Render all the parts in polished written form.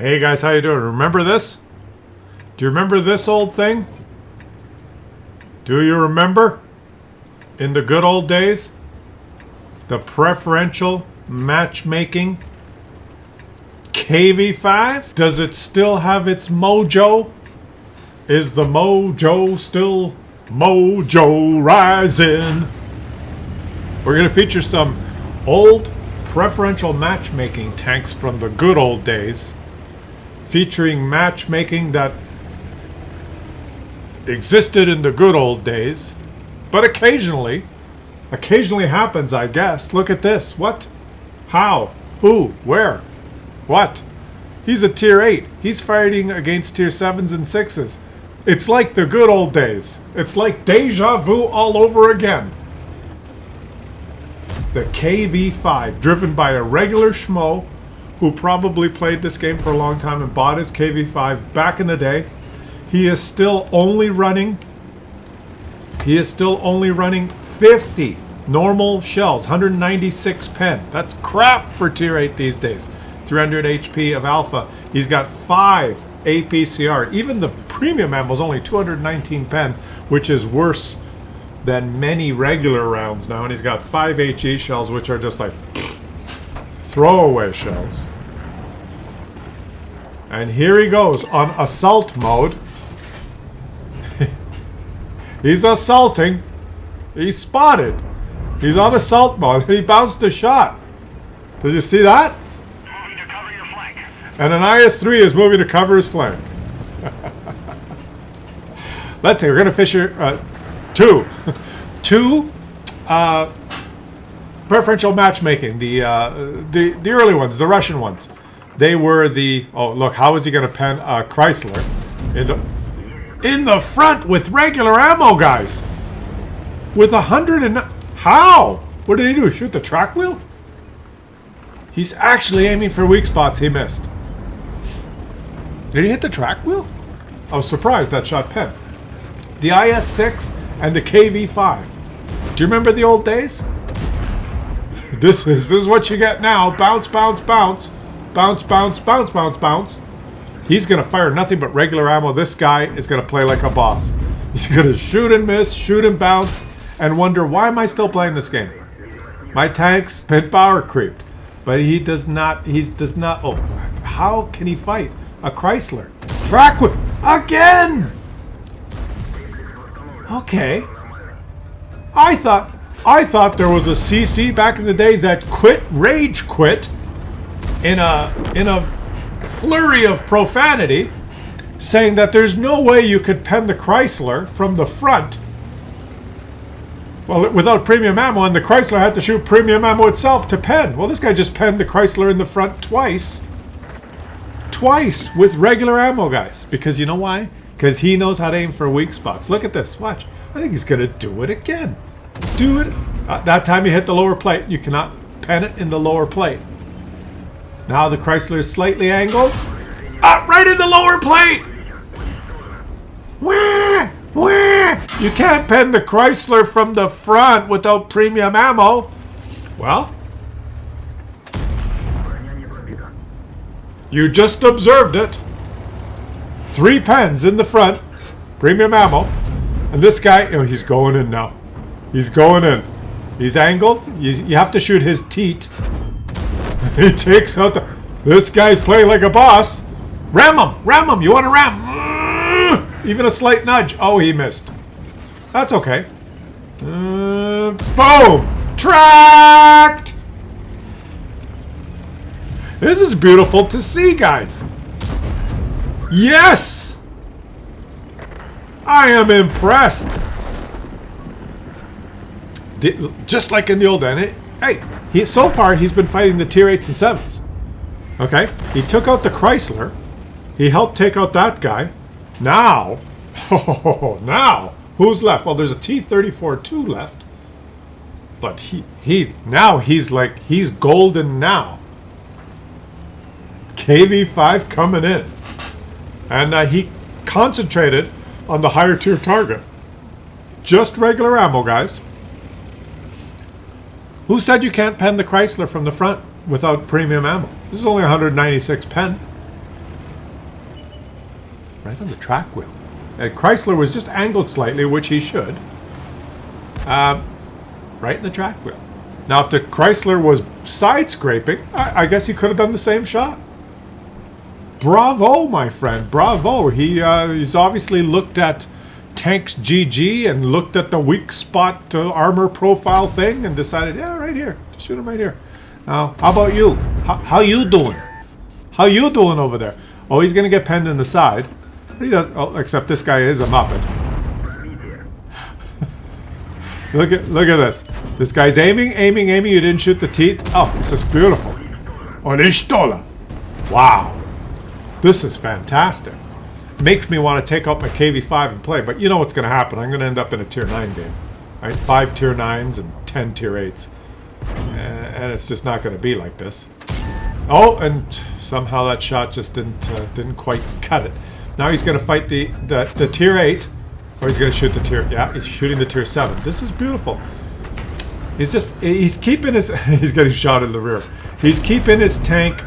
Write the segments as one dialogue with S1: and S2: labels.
S1: Hey guys, how you doing? Remember this? Do you remember this old thing? Do you remember? In the good old days? The preferential matchmaking KV5? Does it still have its mojo? Is the mojo still mojo rising? We're going to feature some old preferential matchmaking tanks from the good old days, featuring matchmaking that existed in the good old days, but occasionally happens, I guess. Look at this. What? How? Who? Where? What? He's a tier 8. He's fighting against tier 7s and 6s. It's like the good old days. It's like deja vu all over again. The KV5, driven by a regular schmo who probably played this game for a long time and bought his KV5 back in the day. He is still only running 50 normal shells, 196 pen. That's crap for tier 8 these days. 300 HP of alpha. He's got 5 APCR. Even the premium ammo is only 219 pen, which is worse than many regular rounds now. And he's got 5 HE shells, which are just like throwaway shells. And here he goes on assault mode. He's assaulting. He's spotted. He's on assault mode. He bounced a shot. Did you see that?
S2: Moving to cover your flank.
S1: And an IS-3 is moving to cover his flank. Let's see. We're going to feature two preferential matchmaking. The early ones, the Russian ones. They were the... Oh, look. How is he going to pen a Chrysler in the front with regular ammo, guys? With 100 and... How? What did he do? Shoot the track wheel? He's actually aiming for weak spots. He missed. Did he hit the track wheel? I was surprised that shot pen. The IS-6 and the KV-5. Do you remember the old days? This is what you get now. Bounce, bounce, bounce. Bounce, bounce, bounce, bounce, bounce. He's going to fire nothing but regular ammo. This guy is going to play like a boss. He's going to shoot and miss, shoot and bounce, and wonder, why am I still playing this game? My tank's been power creeped. But he does not, oh, how can he fight a Chrysler? Track with, again! Okay. I thought there was a CC back in the day that rage quit in a flurry of profanity, saying that there's no way you could pen the Chrysler from the front, well, without premium ammo, and the Chrysler had to shoot premium ammo itself to pen. Well, this guy just penned the Chrysler in the front twice with regular ammo, guys. Because you know why? Because he knows how to aim for weak spots. Look at this. Watch. I think he's going to do it again. Do it. That time he hit the lower plate. You cannot pen it in the lower plate. Now the Chrysler is slightly angled. Right in the lower plate! Wah! Wah! You can't pen the Chrysler from the front without premium ammo. Well, you just observed it. 3 pens in the front, premium ammo. And this guy, oh, he's going in now. He's going in. He's angled. You have to shoot his teat. He takes out the... This guy's playing like a boss. Ram him! Ram him! You want to ram? Even a slight nudge. Oh, he missed. That's okay. Boom! Tracked! This is beautiful to see, guys. Yes! I am impressed. Just like in the old days. Hey, so far he's been fighting the tier 8s and 7s. Okay? He took out the Chrysler. He helped take out that guy. Now, now, who's left? Well, there's a T-34-2 left. But he's golden now. KV-5 coming in. And he concentrated on the higher tier target. Just regular ammo, guys. Who said you can't pen the Chrysler from the front without premium ammo? This is only 196 pen. Right on the track wheel. And Chrysler was just angled slightly, which he should. Right in the track wheel. Now, if the Chrysler was side scraping, I guess he could have done the same shot. Bravo, my friend. Bravo. He's obviously looked at Tanks GG and looked at the weak spot armor profile thing and decided, yeah, right here. Just shoot him right here. Now, how about you? How you doing? How you doing over there? Oh, he's going to get penned in the side. He does. Oh, except this guy is a Muppet. Look at this. This guy's aiming. You didn't shoot the teeth. Oh, this is beautiful. Olistola. Wow. This is fantastic. Makes me want to take out my KV5 and play, but you know what's going to happen. I'm going to end up in a tier 9 game. Right? 5 tier 9s and 10 tier 8s. And it's just not going to be like this. Oh, and somehow that shot just didn't quite cut it. Now he's going to fight the tier 8. Or he's going to shoot the tier... Yeah, he's shooting the tier 7. This is beautiful. He's keeping his... He's getting shot in the rear. He's keeping his tank...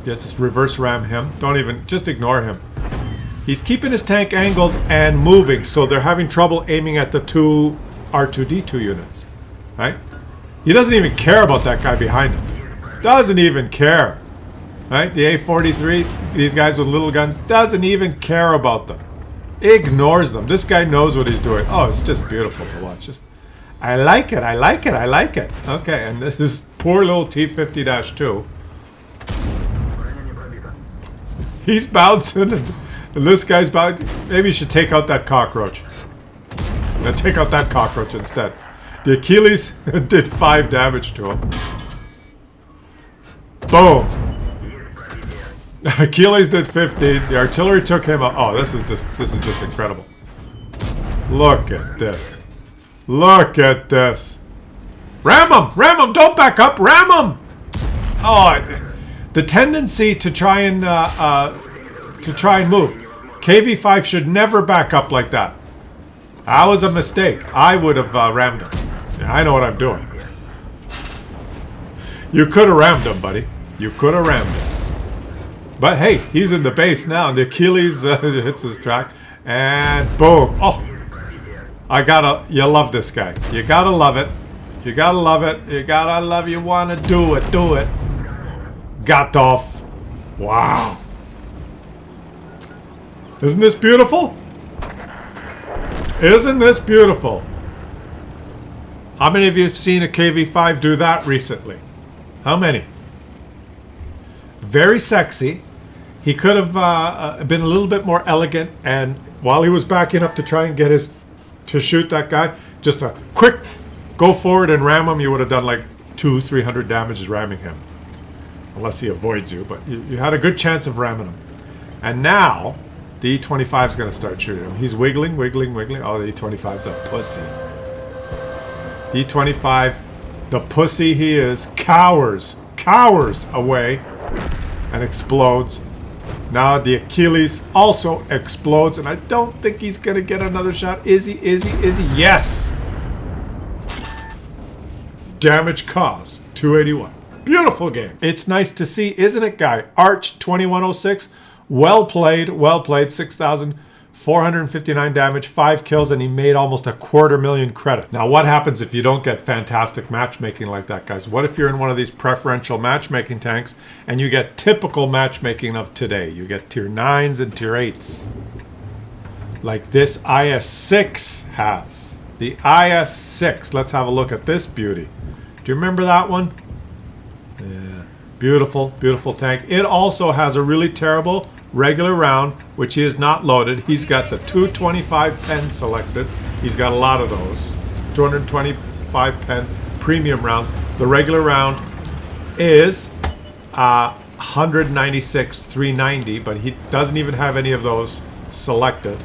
S1: just reverse ram him. Don't even... Just ignore him. He's keeping his tank angled and moving. So they're having trouble aiming at the two R2-D2 units. Right? He doesn't even care about that guy behind him. Doesn't even care. Right? The A43, these guys with little guns, doesn't even care about them. Ignores them. This guy knows what he's doing. Oh, it's just beautiful to watch. Just, I like it. I like it. I like it. Okay, and this is poor little T50-2. He's bouncing, and this guy's bouncing. Maybe you should take out that cockroach. Take out that cockroach instead. The Achilles did 5 damage to him. Boom. Achilles did 15. The artillery took him out. Oh, this is just incredible. Look at this. Look at this. Ram him! Ram him! Don't back up! Ram him! Oh, the tendency to try and move. KV5 should never back up like that. That was a mistake. I would have rammed him. I know what I'm doing. You could have rammed him, buddy. You could have rammed him. But hey, he's in the base now, and the Achilles hits his track, and boom! Oh, you love this guy. You gotta love it. You gotta love it. You gotta love. You wanna do it. Do it. Got off. Wow! Isn't this beautiful? Isn't this beautiful? How many of you have seen a KV5 do that recently? How many? Very sexy. He could have been a little bit more elegant, and while he was backing up to try and get to shoot that guy, just a quick go forward and ram him. You would have done like 200-300 damage ramming him, unless he avoids you. But you had a good chance of ramming him. And now the E25 is going to start shooting him. He's wiggling. Oh, the E25's a pussy. The E25, the pussy he is, cowers away and explodes. Now the Achilles also explodes, and I don't think he's going to get another shot. Is he? Yes! Damage caused, 281. Beautiful game. It's nice to see, isn't it, guy? Arch 2106. Well played. 6,459 damage, 5 kills, and he made almost 250,000 credit. Now, what happens if you don't get fantastic matchmaking like that, guys? What if you're in one of these preferential matchmaking tanks and you get typical matchmaking of today? You get tier 9s and tier 8s. Like this IS-6 has. The IS-6. Let's have a look at this beauty. Do you remember that one? Yeah. Beautiful, beautiful tank. It also has a really terrible regular round, which he is not loaded. He's got the 225 pen selected. He's got a lot of those. 225 pen premium round. The regular round is 196 390, but he doesn't even have any of those selected.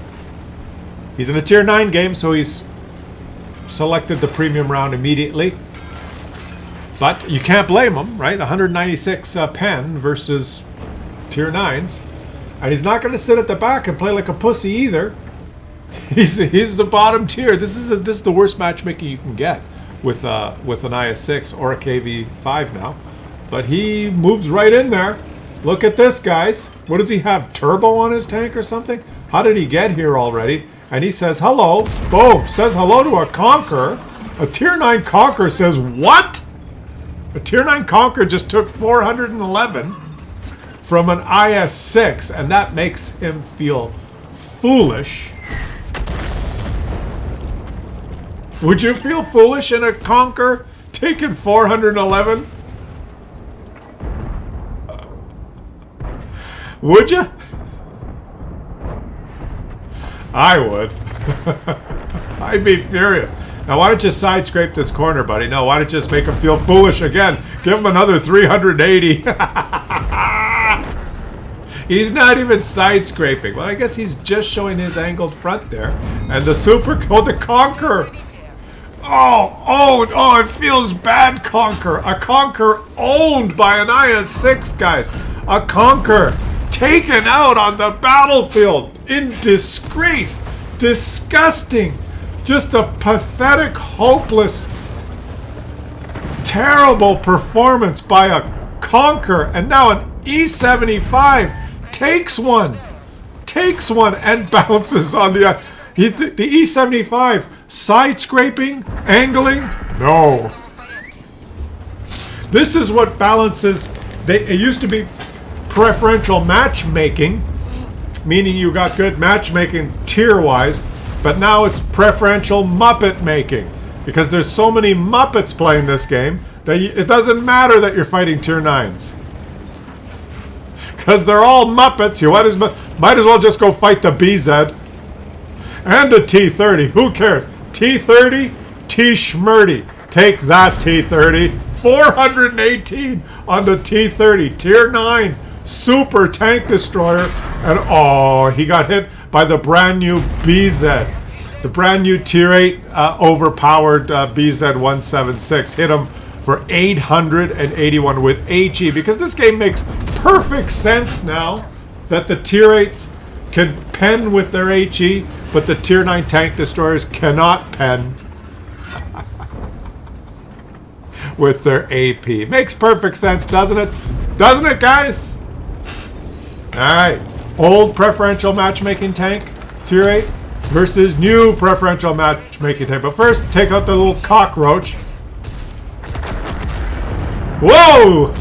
S1: He's in a tier 9 game, so he's selected the premium round immediately. But you can't blame him, right? 196 pen versus tier 9s. And he's not going to sit at the back and play like a pussy either. He's the bottom tier. This is the worst matchmaking you can get with an IS-6 or a KV-5 now. But he moves right in there. Look at this, guys. What does he have? Turbo on his tank or something? How did he get here already? And he says hello. Boom. Says hello to a Conqueror. A tier 9 Conqueror says what? A tier 9 Conqueror just took 411 from an IS-6, and that makes him feel foolish. Would you feel foolish in a Conqueror taking 411? Would you? I would. I'd be furious. Now, why don't you side scrape this corner, buddy? No, why don't you just make him feel foolish again? Give him another 380. He's not even side scraping. Well, I guess he's just showing his angled front there. And the super, oh, the Conqueror. Oh, it feels bad, Conqueror. A Conqueror owned by an IS-6, guys. A Conqueror taken out on the battlefield in disgrace. Disgusting. Just a pathetic, hopeless, terrible performance by a Conqueror. And now an E75 takes one and bounces on the E75 side scraping, angling. No. This is what balances. It used to be preferential matchmaking, meaning you got good matchmaking tier-wise, but now it's preferential Muppet making because there's so many Muppets playing this game that it doesn't matter that you're fighting tier 9s. Because they're all Muppets, you might as well just go fight the BZ and the T30. Who cares? T30, T-Schmurdy. Take that, T30. 418 on the T30. Tier 9 super tank destroyer. And oh, he got hit by the brand new BZ. The brand new tier 8 overpowered BZ-176. Hit him for 881 with HE. Because this game makes perfect sense now that the tier 8s can pen with their HE, but the tier 9 tank destroyers cannot pen with their AP. Makes perfect sense, doesn't it? Doesn't it, guys? Alright. Old preferential matchmaking tank, tier 8, versus new preferential matchmaking tank. But first, take out the little cockroach. Whoa!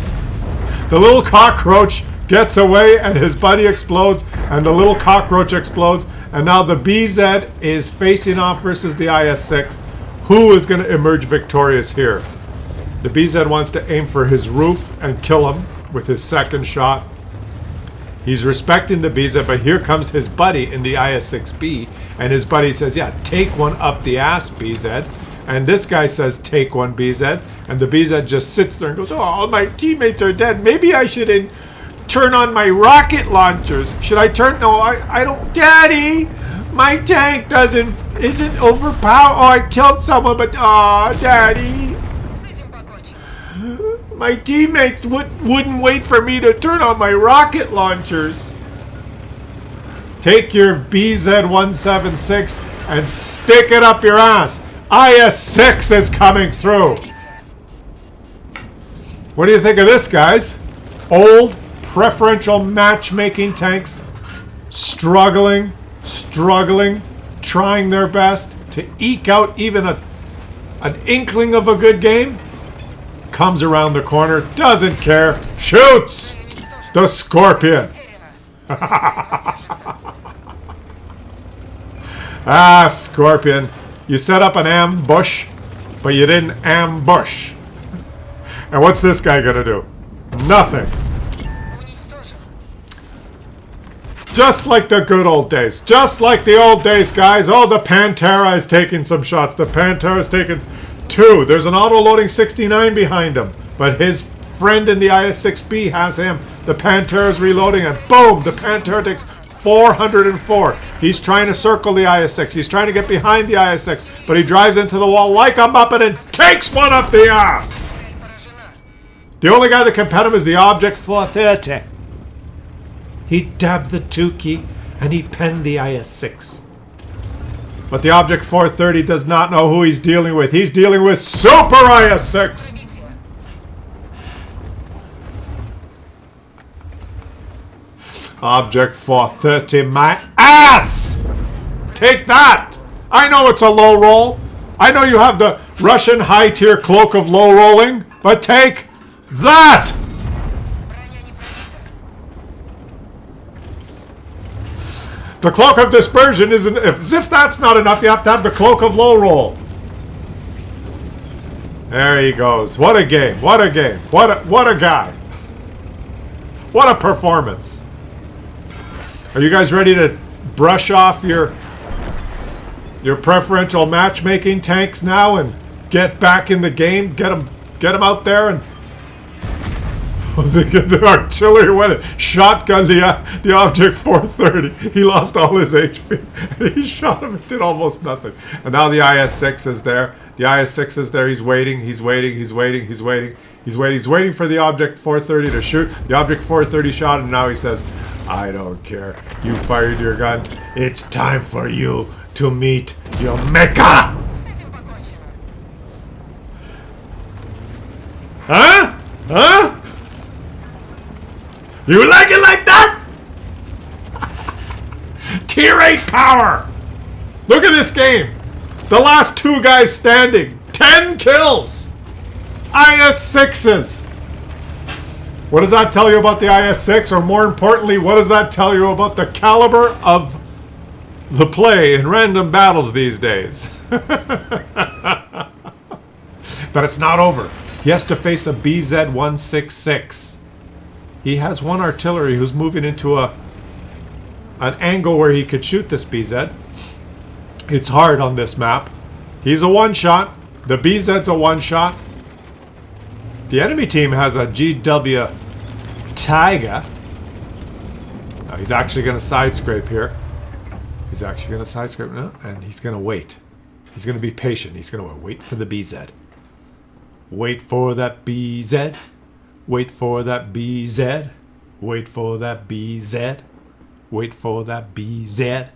S1: The little cockroach gets away and his buddy explodes and the little cockroach explodes. And now the BZ is facing off versus the IS-6. Who is going to emerge victorious here? The BZ wants to aim for his roof and kill him with his second shot. He's respecting the BZ, but here comes his buddy in the IS-6B. And his buddy says, yeah, take one up the ass, BZ. And this guy says, take one, BZ. And the BZ just sits there and goes, oh, all my teammates are dead. Maybe I should turn on my rocket launchers. Should I turn? No, I don't. Daddy, my tank isn't overpowered. Oh, I killed someone, but Daddy. My teammates wouldn't wait for me to turn on my rocket launchers. Take your BZ-176 and stick it up your ass. IS-6 is coming through. What do you think of this, guys? Old preferential matchmaking tanks struggling, trying their best to eke out even an inkling of a good game. Comes around the corner, doesn't care, shoots the Scorpion. Scorpion. You set up an ambush, but you didn't ambush. And what's this guy gonna do? Nothing. Just like the good old days. Just like the old days, guys. Oh, the Pantera is taking some shots. The Pantera is taking 2. There's an auto-loading 69 behind him. But his friend in the IS-6B has him. The Pantera is reloading and boom! The Pantera takes 404. He's trying to circle the IS-6. He's trying to get behind the IS-6. But he drives into the wall like a Muppet and takes one up the ass! The only guy that can pet him is the Object 430. He dabbed the 2 key and he penned the IS-6. But the Object 430 does not know who he's dealing with. He's dealing with Super IS-6. Object 430, my ass! Take that! I know it's a low roll. I know you have the Russian high-tier cloak of low rolling, but take that! The cloak of dispersion isn't... As if that's not enough, you have to have the cloak of low roll. There he goes. What a game. What a game. What a guy. What a performance. Are you guys ready to brush off your preferential matchmaking tanks now and get back in the game? Get them out there and the artillery went shotgun the object 430. He lost all his HP. And he shot him. It did almost nothing. And now the IS-6 is there. The IS-6 is there. He's waiting. He's waiting. He's waiting. He's waiting. He's waiting. He's waiting for the object 430 to shoot. The object 430 shot, and now he says, "I don't care. You fired your gun. It's time for you to meet your mecha." Huh? Huh? You like it like that? Tier 8 power! Look at this game. The last two guys standing. 10 kills! IS-6s! What does that tell you about the IS-6? Or more importantly, what does that tell you about the caliber of the play in random battles these days? But it's not over. He has to face a BZ-166. He has one artillery who's moving into an angle where he could shoot this BZ. It's hard on this map. He's a one-shot. The BZ's a one-shot. The enemy team has a GW Tiger. Now he's actually going to side scrape here. He's actually going to side scrape now, and he's going to wait. He's going to be patient. He's going to wait for the BZ. Wait for that BZ. Wait for that BZ. Wait for that BZ. Wait for that BZ.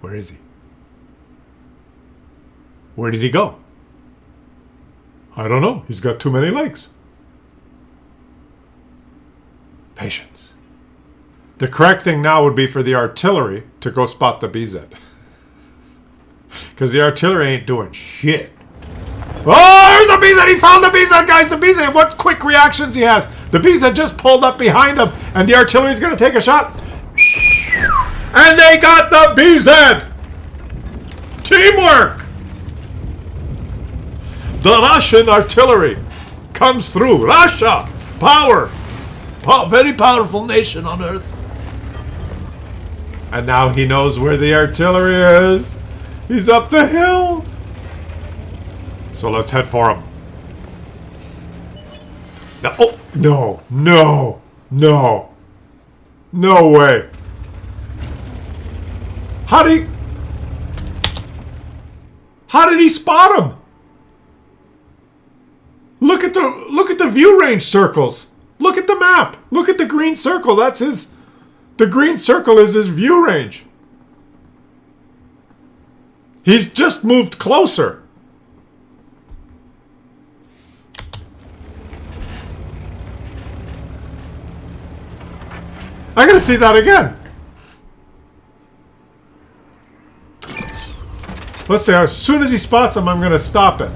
S1: Where is he? Where did he go? I don't know. He's got too many legs. Patience. The correct thing now would be for the artillery to go spot the BZ. Because the artillery ain't doing shit. Oh, there's a BZ! He found the BZ, guys! The BZ! What quick reactions he has! The BZ just pulled up behind him, and the artillery's going to take a shot. And they got the BZ! Teamwork! The Russian artillery comes through. Russia! Power! Very powerful nation on Earth. And now he knows where the artillery is. He's up the hill. So let's head for him. Oh, no, no, no. No way. How did he spot him? Look at the view range circles. Look at the map. Look at the green circle. That's his. The green circle is his view range. He's just moved closer. I gotta see that again. Let's see, as soon as he spots him, I'm gonna stop it.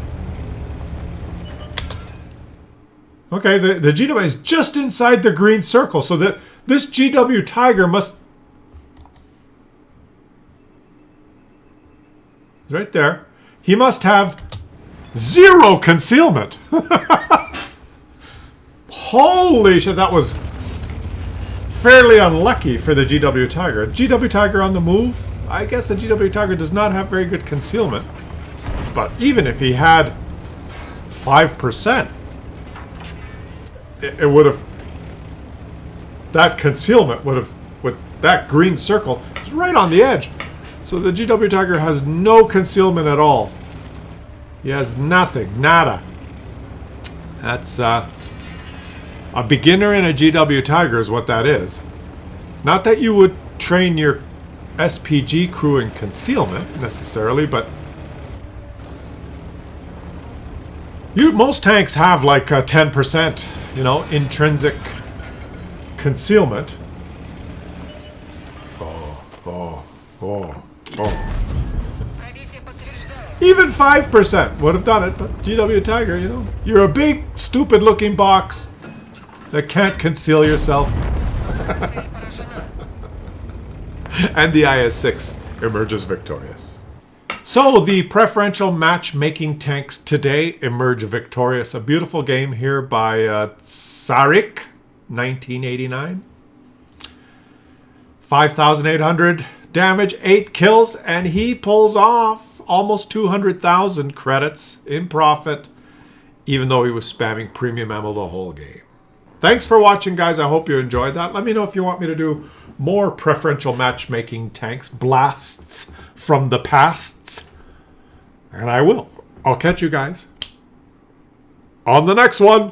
S1: Okay, the GW is just inside the green circle, so that this GW Tiger must... Right there. He must have 0 concealment. Holy shit, that was fairly unlucky for the GW Tiger. GW Tiger on the move. I guess the GW Tiger does not have very good concealment. But even if he had 5%, it would have... That concealment would have... With that green circle, it's right on the edge. So the GW Tiger has no concealment at all. He has nothing. Nada. That's, a beginner in a GW Tiger is what that is. Not that you would train your SPG crew in concealment, necessarily, but... Most tanks have like 10%, you know, intrinsic concealment. Oh. Even 5% would have done it, but GW Tiger, you know, you're a big, stupid-looking box that can't conceal yourself. And the IS-6 emerges victorious. So the preferential matchmaking tanks today emerge victorious. A beautiful game here by Sarik, 1989. 5,800 damage, 8 kills, and he pulls off almost 200,000 credits in profit, even though he was spamming premium ammo the whole game. Thanks for watching, guys. I hope you enjoyed that. Let me know if you want me to do more preferential matchmaking tanks, blasts from the pasts, and I will. I'll catch you guys on the next one.